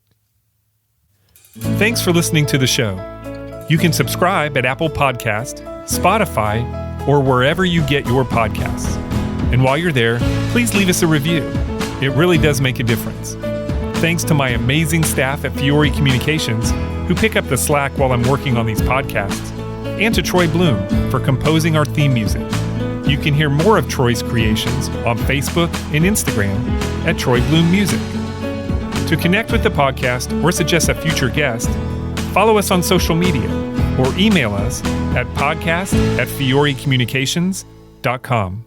Thanks for listening to the show. You can subscribe at Apple Podcast, Spotify, or wherever you get your podcasts. And while you're there, please leave us a review. It really does make a difference. Thanks to my amazing staff at Fiore Communications, who pick up the slack while I'm working on these podcasts, and to Troy Bloom for composing our theme music. You can hear more of Troy's creations on Facebook and Instagram at Troy Bloom Music. To connect with the podcast or suggest a future guest, follow us on social media or email us at podcast@fiorecommunications.com.